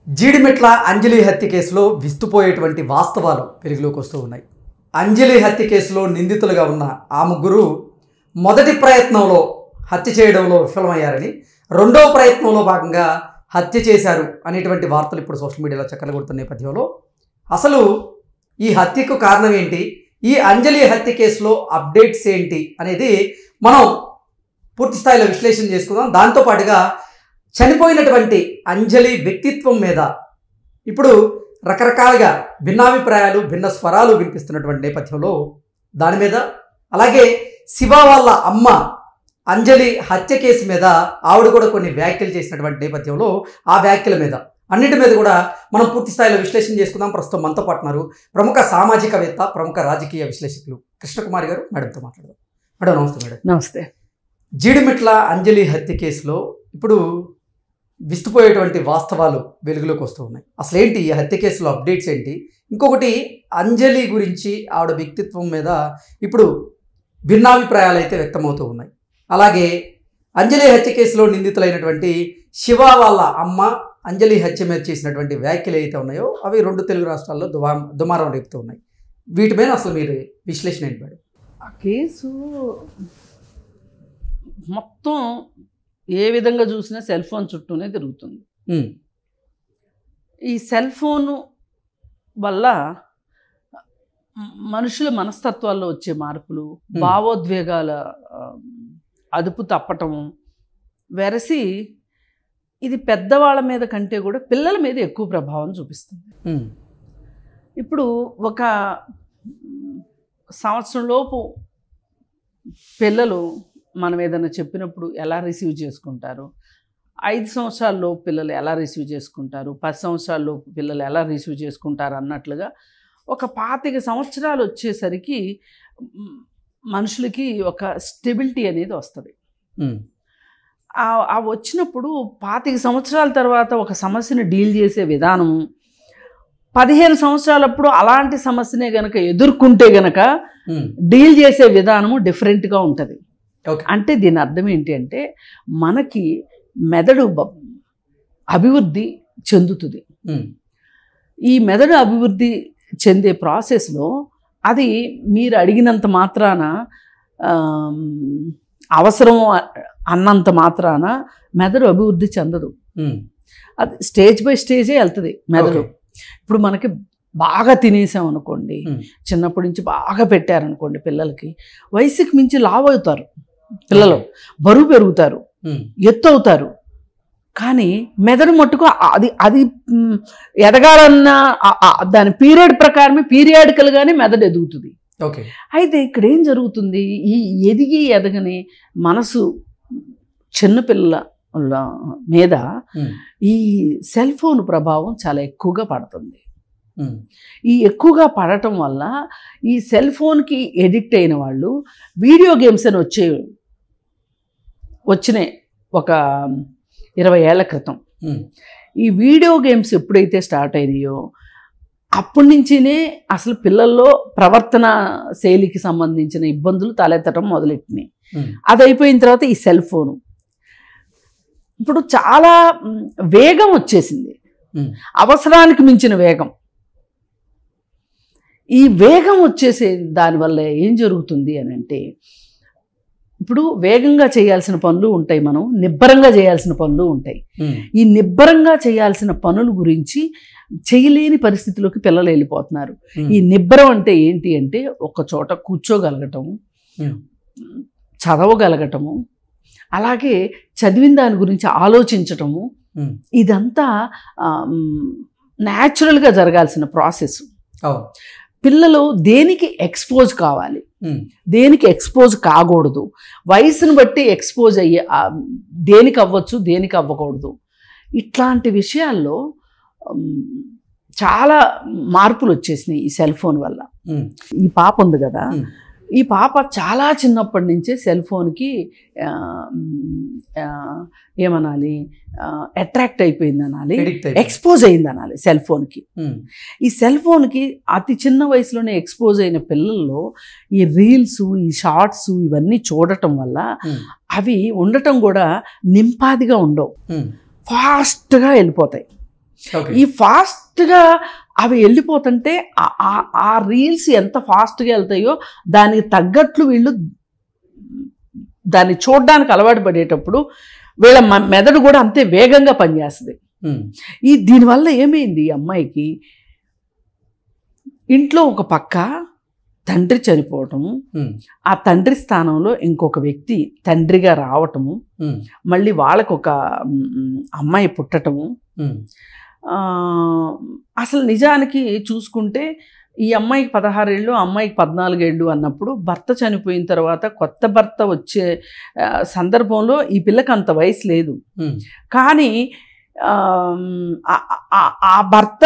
జీడిమెట్ల అంజలి హత్య కేసులో విస్తుపోయేటువంటి వాస్తవాలు వెలుగులోకి వస్తూ ఉన్నాయి. అంజలి హత్య కేసులో నిందితులుగా ఉన్న ఆ ముగ్గురు మొదటి ప్రయత్నంలో హత్య చేయడంలో విఫలమయ్యారని, రెండవ ప్రయత్నంలో భాగంగా హత్య చేశారు అనేటువంటి వార్తలు ఇప్పుడు సోషల్ మీడియాలో చక్కర్లు కొడుతున్న నేపథ్యంలో అసలు ఈ హత్యకు కారణం ఏంటి, ఈ అంజలి హత్య కేసులో అప్డేట్స్ ఏంటి అనేది మనం పూర్తి స్థాయిలో విశ్లేషణ చేసుకుందాం. దాంతోపాటుగా చనిపోయినటువంటి అంజలి వ్యక్తిత్వం మీద ఇప్పుడు రకరకాలుగా భిన్నాభిప్రాయాలు, భిన్న స్వరాలు వినిపిస్తున్నటువంటి నేపథ్యంలో దాని మీద, అలాగే శివ వాళ్ళ అమ్మ అంజలి హత్య కేసు మీద ఆవిడ కూడా కొన్ని వ్యాఖ్యలు చేసినటువంటి నేపథ్యంలో ఆ వ్యాఖ్యల మీద అన్నిటి మీద కూడా మనం పూర్తి స్థాయిలో విశ్లేషణ చేసుకుందాం. ప్రస్తుతం మనతో పాటున్నారు ప్రముఖ సామాజికవేత్త, ప్రముఖ రాజకీయ విశ్లేషకులు కృష్ణకుమారి గారు. మేడంతో మాట్లాడదాం. మేడం నమస్తే. మేడం నమస్తే. జీడిమెట్ల అంజలి హత్య కేసులో ఇప్పుడు విస్తుపోయేటువంటి వాస్తవాలు వెలుగులోకి వస్తూ ఉన్నాయి. అసలు ఏంటి ఈ హత్య కేసులో అప్డేట్స్ ఏంటి? ఇంకొకటి, అంజలి గురించి ఆవిడ వ్యక్తిత్వం మీద ఇప్పుడు భిన్నాభిప్రాయాలు అయితే వ్యక్తమవుతూ ఉన్నాయి. అలాగే అంజలి హత్య కేసులో నిందితులైనటువంటి శివ వాళ్ళ అమ్మ అంజలి హత్య మీద చేసినటువంటి వ్యాఖ్యలు అయితే ఉన్నాయో అవి రెండు తెలుగు రాష్ట్రాల్లో దుమారం రేపుతూ ఉన్నాయి. వీటి మీద అసలు మీరు విశ్లేషణ ఏంటి మేడం? ఆ కేసు మొత్తం ఏ విధంగా చూసినా సెల్ ఫోన్ చుట్టూనే తిరుగుతుంది. ఈ సెల్ ఫోను వల్ల మనుషుల మనస్తత్వాల్లో వచ్చే మార్పులు, భావోద్వేగాల అదుపు తప్పటము, వెరసి ఇది పెద్దవాళ్ళ మీద కంటే కూడా పిల్లల మీద ఎక్కువ ప్రభావం చూపిస్తుంది. ఇప్పుడు ఒక సంవత్సరంలోపు పిల్లలు మనం ఏదైనా చెప్పినప్పుడు ఎలా రిసీవ్ చేసుకుంటారు, 5 సంవత్సరాల్లోపు పిల్లలు ఎలా రిసీవ్ చేసుకుంటారు, 10 సంవత్సరాల్లోపు పిల్లలు ఎలా రిసీవ్ చేసుకుంటారు అన్నట్లుగా ఒక 25 సంవత్సరాలు వచ్చేసరికి మనుషులకి ఒక స్టెబిలిటీ అనేది వస్తుంది. ఆ వచ్చినప్పుడు 25 సంవత్సరాల తర్వాత ఒక సమస్యను డీల్ చేసే విధానము, 15 సంవత్సరాలప్పుడు అలాంటి సమస్యనే గనక ఎదుర్కొంటే గనక డీల్ చేసే విధానము డిఫరెంట్గా ఉంటుంది. అంటే దీని అర్థం ఏంటి అంటే, మనకి మెదడు అభివృద్ధి చెందుతుంది. ఈ మెదడు అభివృద్ధి చెందే ప్రాసెస్లో అది మీరు అడిగినంత మాత్రాన, అవసరం అన్నంత మాత్రాన మెదడు అభివృద్ధి చెందదు. అది స్టేజ్ బై స్టేజే వెళ్తుంది మెదడు. ఇప్పుడు మనకి బాగా తినేసాం అనుకోండి, చిన్నప్పటి నుంచి బాగా పెట్టారనుకోండి, పిల్లలకి వయసుకి మించి లావు అవుతారు, పిల్లలు బరువు పెరుగుతారు, ఎత్తు అవుతారు. కానీ మెదడు మట్టుకు అది ఎదగాలన్న దాని పీరియడ్ ప్రకారమే పీరియాడికల్గానే మెదడు ఎదుగుతుంది. అయితే ఇక్కడ ఏం జరుగుతుంది, ఈ ఎదగని మనసు చిన్నపిల్లల మీద ఈ సెల్ ఫోన్ ప్రభావం చాలా ఎక్కువగా పడుతుంది. ఈ ఎక్కువగా పడటం వల్ల ఈ సెల్ ఫోన్కి ఎడిక్ట్ అయిన వాళ్ళు వీడియో గేమ్స్ అని వచ్చినాయి ఒక 20 ఏళ్ల క్రితం. ఈ వీడియో గేమ్స్ ఎప్పుడైతే స్టార్ట్ అయినాయో అప్పటి నుంచినే అసలు పిల్లల్లో ప్రవర్తన శైలికి సంబంధించిన ఇబ్బందులు తలెత్తడం మొదలెట్టినాయి. అది అయిపోయిన తర్వాత ఈ సెల్ ఫోను ఇప్పుడు చాలా వేగం వచ్చేసింది, అవసరానికి మించిన వేగం. ఈ వేగం వచ్చేసే దానివల్ల ఏం జరుగుతుంది అని అంటే, ఇప్పుడు వేగంగా చేయాల్సిన పనులు ఉంటాయి, మనం నిబ్బరంగా చేయాల్సిన పనులు ఉంటాయి. ఈ నిబ్బరంగా చేయాల్సిన పనుల గురించి చేయలేని పరిస్థితిలోకి పిల్లలు వెళ్ళిపోతున్నారు. ఈ నిబ్బరం అంటే ఏంటి అంటే, ఒక చోట కూర్చోగలగటము, చదవగలగటము, అలాగే చదివిన దాని గురించి ఆలోచించటము, ఇదంతా న్యాచురల్గా జరగాల్సిన ప్రాసెస్. పిల్లలు దేనికి ఎక్స్పోజ్ కావాలి, దేనికి ఎక్స్పోజ్ కాకూడదు, వయసును బట్టి ఎక్స్పోజ్ అయ్యే దేనికి అవ్వచ్చు, దేనికి అవ్వకూడదు, ఇట్లాంటి విషయాల్లో చాలా మార్పులు వచ్చేసినాయి ఈ సెల్ ఫోన్ వల్ల. ఈ పాప ఉంది కదా, ఈ పాప చాలా చిన్నప్పటి నుంచే సెల్ ఫోన్కి ఏమనాలి, అట్రాక్ట్ అయిపోయింది అనాలి, ఎక్స్పోజ్ అయింది అనాలి సెల్ ఫోన్కి. ఈ సెల్ ఫోన్కి అతి చిన్న వయసులోనే ఎక్స్పోజ్ అయిన పిల్లల్లో ఈ రీల్స్, ఈ షార్ట్స్ ఇవన్నీ చూడటం వల్ల అవి ఉండటం కూడా నింపాదిగా ఉండవు, ఫాస్ట్గా వెళ్ళిపోతాయి. ఈ ఫాస్ట్గా అవి వెళ్ళిపోతుంటే ఆ రీల్స్ ఎంత ఫాస్ట్గా వెళ్తాయో దానికి తగ్గట్లు వీళ్ళు దాన్ని చూడడానికి అలవాటు పడేటప్పుడు వీళ్ళ మెదడు కూడా అంతే వేగంగా పనిచేస్తుంది. దీనివల్ల ఏమైంది, ఈ అమ్మాయికి ఇంట్లో ఒక పక్క తండ్రి చనిపోవటము, ఆ తండ్రి స్థానంలో ఇంకొక వ్యక్తి తండ్రిగా రావటము, మళ్ళీ వాళ్ళకు ఒక అమ్మాయి పుట్టటము. అసలు నిజానికి చూసుకుంటే ఈ అమ్మాయికి 16 ఏళ్ళు, అమ్మాయికి 14 ఏళ్ళు అన్నప్పుడు భర్త చనిపోయిన తర్వాత కొత్త భర్త వచ్చే సందర్భంలో ఈ పిల్లకి అంత వయసు లేదు. కానీ ఆ భర్త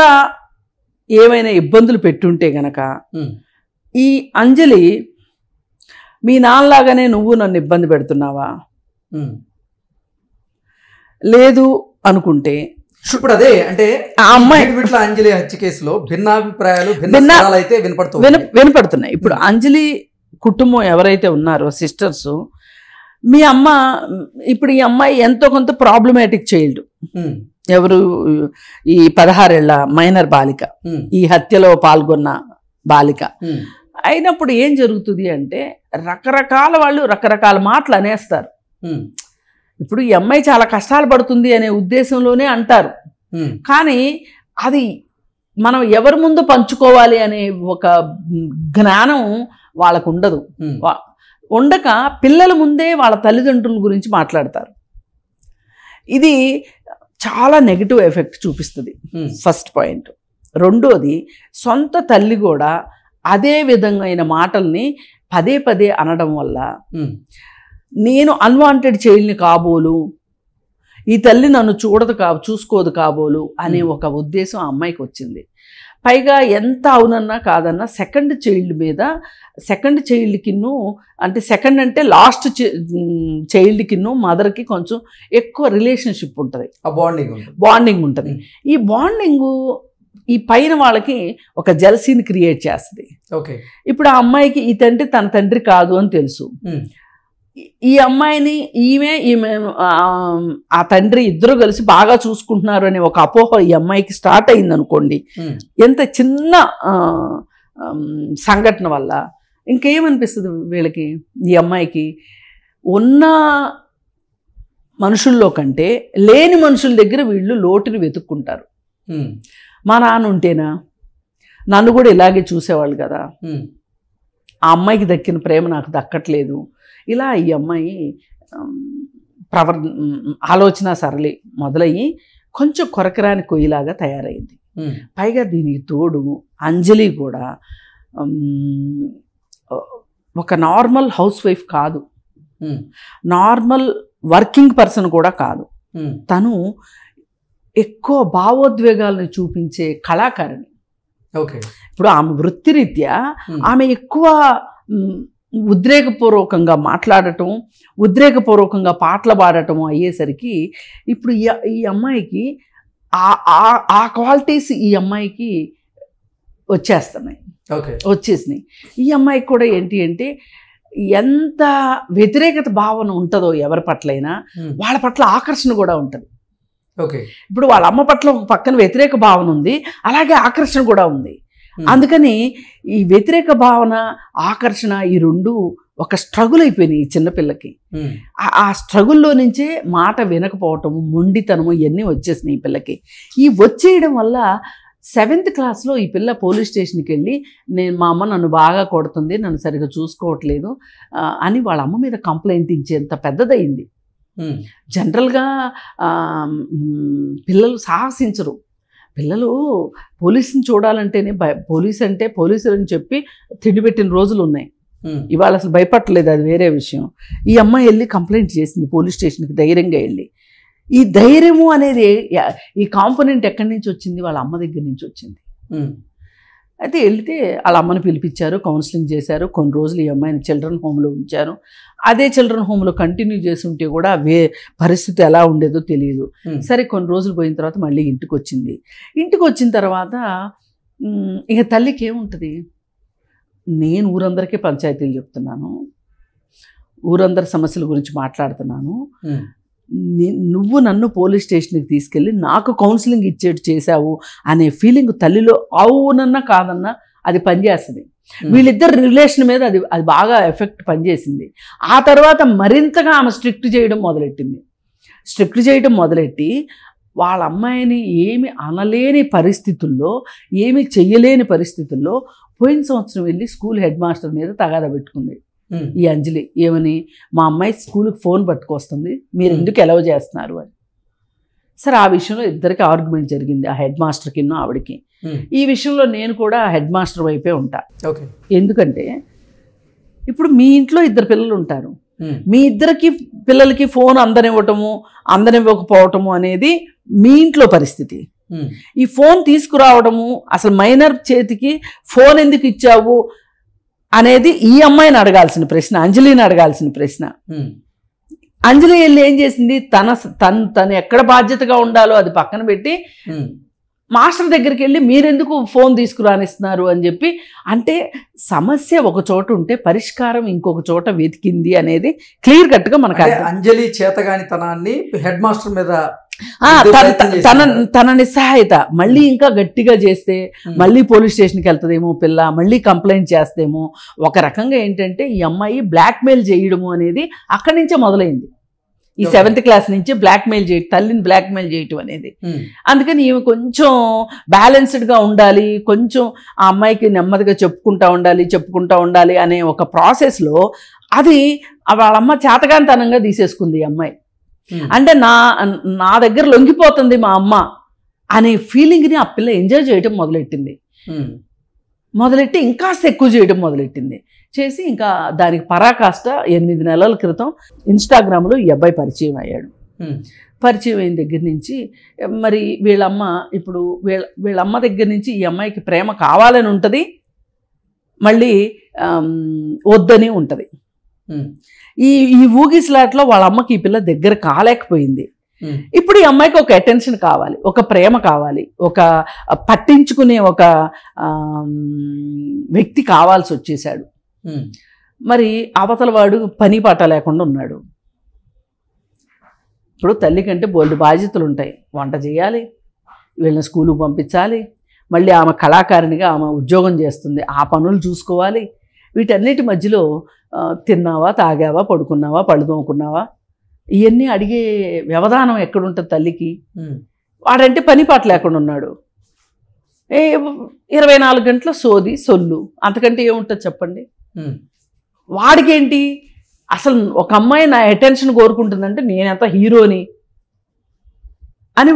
ఏమైనా ఇబ్బందులు పెట్టుంటే గనక ఈ అంజలి మీ నాన్నలాగానే నువ్వు నన్ను ఇబ్బంది పెడుతున్నావా లేదు అనుకుంటే, ఇప్పుడు అదే అంటే ఆ అమ్మాయి అంజలి హత్య కేసులో భిన్నాభిప్రాయాలు అయితే వినపడుతున్నాయి. ఇప్పుడు అంజలి కుటుంబం ఎవరైతే ఉన్నారో సిస్టర్స్, మీ అమ్మ ఇప్పుడు ఈ అమ్మాయి ఎంతో కొంత ప్రాబ్లమాటిక్ చైల్డ్, ఎవరు ఈ 16 ఏళ్ల మైనర్ బాలిక, ఈ హత్యలో పాల్గొన్న బాలిక అయినప్పుడు ఏం జరుగుతుంది అంటే రకరకాల వాళ్ళు రకరకాల మాటలు అనేస్తారు. ఇప్పుడు ఈ అమ్మాయి చాలా కష్టాలు పడుతుంది అనే ఉద్దేశంలోనే అంటారు, కానీ అది మనం ఎవరి ముందు పంచుకోవాలి అనే ఒక జ్ఞానం వాళ్ళకు ఉండదు. ఉండక పిల్లల ముందే వాళ్ళ తల్లిదండ్రుల గురించి మాట్లాడతారు. ఇది చాలా నెగిటివ్ ఎఫెక్ట్ చూపిస్తుంది, ఫస్ట్ పాయింట్. రెండోది, సొంత తల్లి కూడా అదే విధమైన మాటల్ని పదే పదే అనడం వల్ల నేను అన్వాంటెడ్ చైల్డ్ని కాబోలు, ఈ తల్లి నన్ను చూసుకోదు కాబోలు అనే ఒక ఉద్దేశం ఆ అమ్మాయికి వచ్చింది. పైగా ఎంత అవునన్నా కాదన్నా సెకండ్ చైల్డ్కిను, అంటే సెకండ్ అంటే లాస్ట్ చైల్డ్కిను మదర్కి కొంచెం ఎక్కువ రిలేషన్షిప్ ఉంటుంది, బాండింగ్ ఉంటుంది. ఈ బాండింగు ఈ పైన వాళ్ళకి ఒక జెలసీని క్రియేట్ చేస్తుంది. ఇప్పుడు ఆ అమ్మాయికి ఈ తండ్రి తన తండ్రి కాదు అని తెలుసు. ఈ అమ్మాయిని ఈమె ఆ తండ్రి ఇద్దరు కలిసి బాగా చూసుకుంటున్నారు అనే ఒక అపోహ ఈ అమ్మాయికి స్టార్ట్ అయింది అనుకోండి. ఎంత చిన్న సంఘటన వల్ల ఇంకేమనిపిస్తుంది వీళ్ళకి, ఈ అమ్మాయికి ఉన్న మనుషుల్లో కంటే లేని మనుషుల దగ్గర వీళ్ళు లోటుని వెతుక్కుంటారు. మా నాన్న ఉంటేనా నన్ను కూడా ఇలాగే చూసేవాళ్ళు కదా, ఆ అమ్మాయికి దక్కిన ప్రేమ నాకు దక్కట్లేదు, ఇలా ఈ అమ్మాయి ఆలోచన సరళి మొదలయ్యి కొంచెం కొరకరాని కొయ్యిలాగా తయారైంది. పైగా దీనికి తోడు అంజలి కూడా ఒక నార్మల్ హౌస్ వైఫ్ కాదు, నార్మల్ వర్కింగ్ పర్సన్ కూడా కాదు. తను ఎక్కువ భావోద్వేగాలను చూపించే కళాకారిణి. ఇప్పుడు ఆమె వృత్తిరీత్యా ఆమె ఎక్కువ ఉద్రేకపూర్వకంగా మాట్లాడటం, ఉద్రేకపూర్వకంగా పాటలు పాడటం అయ్యేసరికి ఇప్పుడు ఈ అమ్మాయికి ఆ క్వాలిటీస్ ఈ అమ్మాయికి వచ్చేసినాయి. ఈ అమ్మాయికి కూడా ఏంటి అంటే ఎంత వ్యతిరేకత భావన ఉంటుందో ఎవరి పట్లైనా వాళ్ళ పట్ల ఆకర్షణ కూడా ఉంటుంది. ఇప్పుడు వాళ్ళ అమ్మ పట్ల ఒక పక్కన వ్యతిరేక భావన ఉంది, అలాగే ఆకర్షణ కూడా ఉంది. అందుకని ఈ వ్యతిరేక భావన ఆకర్షణ ఈ రెండు ఒక స్ట్రగుల్ అయిపోయినాయి ఈ చిన్నపిల్లకి. ఆ స్ట్రగుల్లో నుంచే మాట వినకపోవటము, మొండితనము ఇవన్నీ వచ్చేసినాయి ఈ పిల్లకి. ఈ వచ్చేయడం వల్ల 7th క్లాస్లో ఈ పిల్ల పోలీస్ స్టేషన్కి వెళ్ళి మా అమ్మ నన్ను బాగా కొడుతుంది, నన్ను సరిగ్గా చూసుకోవట్లేదు అని వాళ్ళ అమ్మ మీద కంప్లైంట్ ఇచ్చేంత పెద్దదయింది. జనరల్గా పిల్లలు సాహసించరు. పిల్లలు పోలీసుని చూడాలంటేనే పోలీసులు అని చెప్పి తిండిపెట్టిన రోజులు ఉన్నాయి. ఇవాళ అసలు భయపడలేదు, అది వేరే విషయం. ఈ అమ్మాయి వెళ్ళి కంప్లైంట్ చేసింది పోలీస్ స్టేషన్కి ధైర్యంగా వెళ్ళి. ఈ ధైర్యము అనేది ఈ కాంపోనెంట్ ఎక్కడి నుంచి వచ్చింది, వాళ్ళ అమ్మ దగ్గర నుంచి వచ్చింది. అయితే వెళ్తే వాళ్ళ అమ్మని పిలిపించారు, కౌన్సిలింగ్ చేశారు. కొన్ని రోజులు ఈ అమ్మాయిని చిల్డ్రన్ హోమ్లో ఉంచారు. అదే చిల్డ్రన్ హోమ్లో కంటిన్యూ చేసి ఉంటే కూడా పరిస్థితి ఎలా ఉండేదో తెలియదు. సరే కొన్ని రోజులు పోయిన తర్వాత మళ్ళీ ఇంటికి వచ్చింది. ఇంటికి వచ్చిన తర్వాత ఇక తల్లికి ఏముంటుంది, నేను ఊరందరికీ పంచాయతీలు చెప్తున్నాను, ఊరందరి సమస్యల గురించి మాట్లాడుతున్నాను, నువ్వు నన్ను పోలీస్ స్టేషన్కి తీసుకెళ్ళి నాకు కౌన్సిలింగ్ ఇచ్చేట్టు చేశావు అనే ఫీలింగ్ తల్లిలో అవునన్నా కాదన్నా అది పనిచేస్తుంది. వీళ్ళిద్దరు రిలేషన్ మీద అది బాగా ఎఫెక్ట్ పనిచేసింది. ఆ తర్వాత మరింతగా ఆమె స్ట్రిక్ట్ చేయడం మొదలెట్టి వాళ్ళ అమ్మాయిని ఏమి అనలేని పరిస్థితుల్లో, ఏమి చెయ్యలేని పరిస్థితుల్లో పోయిన సంవత్సరం వెళ్ళి స్కూల్ హెడ్ మాస్టర్ మీద తగాదా పెట్టుకుంది ఈ అంజలి. ఏమని, మా అమ్మాయి స్కూల్కి ఫోన్ పట్టుకొస్తుంది, మీరు ఎందుకు ఎలవ్ చేస్తున్నారు అని. సరే, ఆ విషయంలో ఇద్దరికి ఆర్గ్యుమెంట్ జరిగింది, ఆ హెడ్ మాస్టర్కి ఆవిడకి. ఈ విషయంలో నేను కూడా హెడ్ మాస్టర్ వైపే ఉంటా. ఎందుకంటే ఇప్పుడు మీ ఇంట్లో ఇద్దరు పిల్లలు ఉంటారు, మీ ఇద్దరికి పిల్లలకి ఫోన్ అందనివ్వకపోవటము అనేది మీ ఇంట్లో పరిస్థితి. ఈ ఫోన్ తీసుకురావడము, అసలు మైనర్ చేతికి ఫోన్ ఎందుకు ఇచ్చావు అనేది ఈ అమ్మాయిని అడగాల్సిన ప్రశ్న, అంజలిని అడగాల్సిన ప్రశ్న. అంజలి వెళ్ళి ఏం చేసింది, తను ఎక్కడ బాధ్యతగా ఉండాలో అది పక్కన పెట్టి మాస్టర్ దగ్గరికి వెళ్ళి మీరెందుకు ఫోన్ తీసుకురానిస్తున్నారు అని చెప్పి. అంటే సమస్య ఒక చోట ఉంటే పరిష్కారం ఇంకొక చోట వెతికింది అనేది క్లియర్ కట్గా మనకు. అంజలి చేతగానితనాన్ని హెడ్ మాస్టర్ మీద తన నిస్సహాయత, మళ్ళీ ఇంకా గట్టిగా చేస్తే మళ్ళీ పోలీస్ స్టేషన్కి వెళ్తుందేమో పిల్ల, మళ్ళీ కంప్లైంట్ చేస్తేమో. ఒక రకంగా ఏంటంటే ఈ అమ్మాయి బ్లాక్మెయిల్ చేయడము అనేది అక్కడి నుంచే మొదలైంది. ఈ 7th క్లాస్ నుంచి బ్లాక్మెయిల్ చేయటం, తల్లిని బ్లాక్మెయిల్ చేయటం అనేది. అందుకని ఈమె కొంచెం బ్యాలెన్స్డ్గా ఉండాలి, కొంచెం ఆ అమ్మాయికి నెమ్మదిగా చెప్పుకుంటా ఉండాలి అనే ఒక ప్రాసెస్లో అది వాళ్ళమ్మ చేతగానితనంగా తీసేసుకుంది ఈ అమ్మాయి. అంటే నా దగ్గర లొంగిపోతుంది మా అమ్మ అనే ఫీలింగ్ని ఆ పిల్ల ఎంజాయ్ చేయడం మొదలెట్టి ఇంకాస్త ఎక్కువ చేయడం మొదలెట్టింది. చేసి ఇంకా దానికి పరాకాష్ట 8 నెలల క్రితం ఇన్స్టాగ్రామ్లో ఈ అబ్బాయి పరిచయం అయ్యాడు. పరిచయం అయిన దగ్గర నుంచి మరి వీళ్ళమ్మ ఇప్పుడు వీళ్ళమ్మ దగ్గర నుంచి ఈ అమ్మాయికి ప్రేమ కావాలని ఉంటుంది, మళ్ళీ వద్దని ఉంటుంది. ఈ ఊగిస్లాట్లో వాళ్ళ అమ్మకి ఈ పిల్ల దగ్గర కాలేకపోయింది. ఇప్పుడు ఈ అమ్మాయికి ఒక అటెన్షన్ కావాలి, ఒక ప్రేమ కావాలి, ఒక పట్టించుకునే ఒక వ్యక్తి కావాల్సి వచ్చేసాడు. మరి అవతల వాడు పని పాట లేకుండా ఉన్నాడు. ఇప్పుడు తల్లి కంటే బోల్డ్ బాధ్యతలు ఉంటాయి. వంట చేయాలి, వీళ్ళని స్కూలుకు పంపించాలి, మళ్ళీ ఆమె కళాకారిణిగా ఆమె ఉద్యోగం చేస్తుంది, ఆ పనులు చూసుకోవాలి. వీటన్నిటి మధ్యలో తిన్నావా, తాగావా, పడుకున్నావా, పళ్ళు తోముకున్నావా, ఇవన్నీ అడిగే వ్యవధానం ఎక్కడుంటుంది తల్లికి. వాడంటే పని పాట లేకుండా ఉన్నాడు. 24 గంటల సొల్లు, అంతకంటే ఏముంటుంది చెప్పండి. వాడికేంటి, అసలు ఒక అమ్మాయి నా అటెన్షన్ కోరుకుంటుందంటే నేనెంత హీరోని అని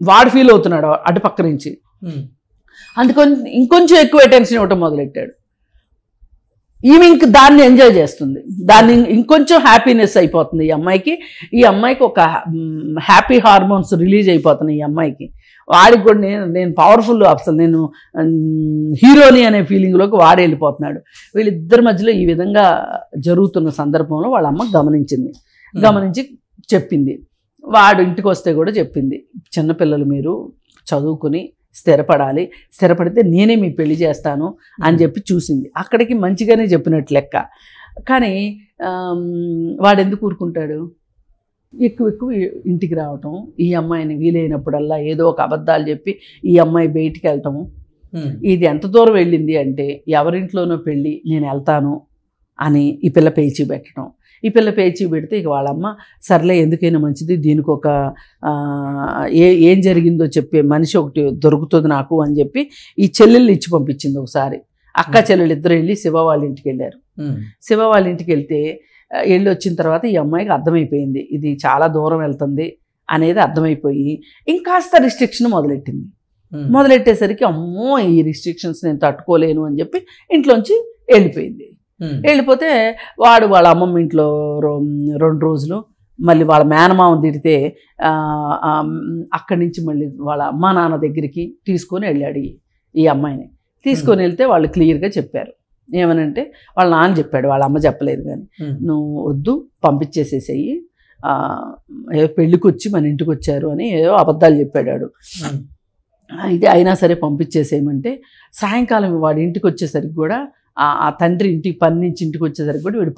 వాడు ఫీల్ అవుతున్నాడు అటుపక్క నుంచి. అందుకని ఇంకొంచెం ఎక్కువ అటెన్షన్ ఇవ్వటం మొదలెట్టాడు. ఈమె ఇంక దాన్ని ఎంజాయ్ చేస్తుంది, దాన్ని ఇంకొంచెం హ్యాపీనెస్ అయిపోతుంది ఈ అమ్మాయికి ఒక హ్యాపీ హార్మోన్స్ రిలీజ్ అయిపోతున్నాయి ఈ అమ్మాయికి. వాడికి కూడా నేను పవర్ఫుల్, అసలు నేను హీరోని అనే ఫీలింగ్లోకి వాడు వెళ్ళిపోతున్నాడు. వీళ్ళిద్దరి మధ్యలో ఈ విధంగా జరుగుతున్న సందర్భంలో వాళ్ళ అమ్మ గమనించి చెప్పింది. వాడు ఇంటికి వస్తే కూడా చెప్పింది, చిన్నపిల్లలు మీరు చదువుకుని స్థిరపడితే నేనే మీ పెళ్లి చేస్తాను అని చెప్పి చూసింది. అక్కడికి మంచిగానే చెప్పినట్టు లెక్క. కానీ వాడెందుకు ఊరుకుంటాడు, ఎక్కువ ఇంటికి రావటం, ఈ అమ్మాయిని వీలైనప్పుడల్లా ఏదో ఒక అబద్ధాలు చెప్పి ఈ అమ్మాయి బయటికి వెళ్ళటము. ఇది ఎంత దూరం వెళ్ళింది అంటే ఎవరింట్లోనో పెళ్ళి నేను వెళ్తాను అని ఈ పిల్ల పేచీ పెట్టడం. ఈ పిల్ల పేచీ పెడితే ఇక వాళ్ళమ్మ సర్లే ఎందుకైనా మంచిది, దీనికి ఒక ఏం జరిగిందో చెప్పే మనిషి ఒకటి దొరుకుతుంది నాకు అని చెప్పి ఈ చెల్లెళ్ళు ఇచ్చి పంపించింది. ఒకసారి అక్క చెల్లెళ్ళు ఇద్దరు వెళ్ళి శివ వాళ్ళ ఇంటికి వెళ్ళారు. శివ వాళ్ళ ఇంటికి వెళ్తే వెళ్ళి వచ్చిన తర్వాత ఈ అమ్మాయికి అర్థమైపోయింది ఇది చాలా దూరం వెళ్తుంది అనేది అర్థమైపోయి ఇంకాస్త రిస్ట్రిక్షన్ మొదలెట్టేసరికి అమ్మో ఈ రిస్ట్రిక్షన్స్ నేను తట్టుకోలేను అని చెప్పి ఇంట్లోంచి వెళ్ళిపోయింది. వెళ్ళిపోతే వాడు వాళ్ళ అమ్మమ్మ ఇంట్లో 2 రోజులు, మళ్ళీ వాళ్ళ మేనమామ తిడితే అక్కడి నుంచి మళ్ళీ వాళ్ళ అమ్మా నాన్న దగ్గరికి తీసుకొని వెళ్ళాడు ఈ అమ్మాయిని. తీసుకొని వెళ్తే వాళ్ళు క్లియర్గా చెప్పారు, ఏమనంటే వాళ్ళ నాన్న చెప్పాడు, వాళ్ళ అమ్మ చెప్పలేదు. కానీ నువ్వు వద్దు, పంపించేసేసేయి, పెళ్ళికి వచ్చి మన ఇంటికి వచ్చారు అని ఏదో అబద్ధాలు చెప్పాడు. ఇది అయినా సరే పంపించేసేయమంటే సాయంకాలం వాడి ఇంటికి వచ్చేసరికి కూడా ఆ తండ్రి పని నుంచి ఇంటికి వచ్చేసరికి కూడా వీడు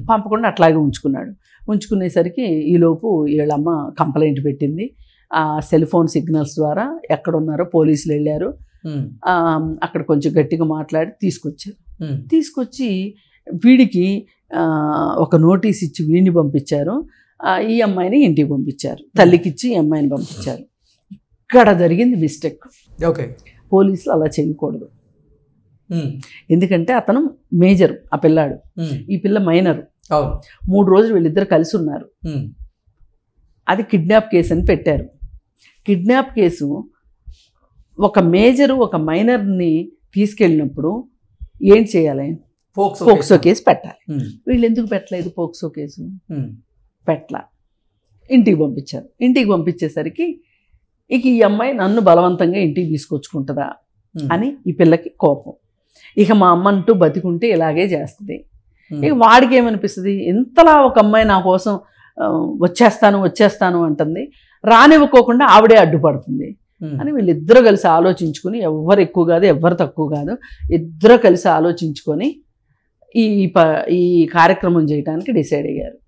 పంపకుండా అట్లాగే ఉంచుకున్నాడు. ఉంచుకునేసరికి ఈలోపు వీళ్ళమ్మ కంప్లైంట్ పెట్టింది. ఆ సెల్ ఫోన్ సిగ్నల్స్ ద్వారా ఎక్కడున్నారో పోలీసులు వెళ్ళారు. అక్కడ కొంచెం గట్టిగా మాట్లాడి తీసుకొచ్చారు. తీసుకొచ్చి వీడికి ఒక నోటీస్ ఇచ్చి వీడిని పంపించారు. ఈ అమ్మాయిని ఇంటికి పంపించారు. తల్లికిచ్చి ఈ అమ్మాయిని పంపించారు. ఇక్కడ జరిగింది మిస్టేక్. ఓకే, పోలీసులు అలా చేయకూడదు. ఎందుకంటే అతను మేజర్, ఆ పిల్లాడు, ఈ పిల్ల మైనర్. 3 రోజులు వీళ్ళిద్దరు కలిసి ఉన్నారు. అది కిడ్నాప్ కేసు అని పెట్టారు. కిడ్నాప్ కేసు ఒక మేజరు ఒక మైనర్ని తీసుకెళ్ళినప్పుడు ఏం చేయాలి? పోక్సో కేసు పెట్టాలి. వీళ్ళు ఎందుకు పెట్టలేదు పోక్సో కేసు? పెట్టలా. ఇంటికి పంపించారు. ఇంటికి పంపించేసరికి ఇక ఈ అమ్మాయి నన్ను బలవంతంగా ఇంటికి తీసుకొచ్చుకుంటుందా అని ఈ పిల్లకి కోపం. ఇక మా అమ్మ అంటూ బతికుంటే ఇలాగే చేస్తుంది. ఇక వాడికి ఏమనిపిస్తుంది, ఇంతలా ఒక అమ్మాయి నా కోసం వచ్చేస్తాను అంటుంది, రానివ్వకోకుండా ఆవిడే అడ్డుపడుతుంది అని వీళ్ళిద్దరూ కలిసి ఆలోచించుకుని, ఎవ్వరు ఎక్కువ కాదు ఎవ్వరు తక్కువ కాదు, ఇద్దరు కలిసి ఆలోచించుకొని ఈ కార్యక్రమం చేయడానికి డిసైడ్ అయ్యారు.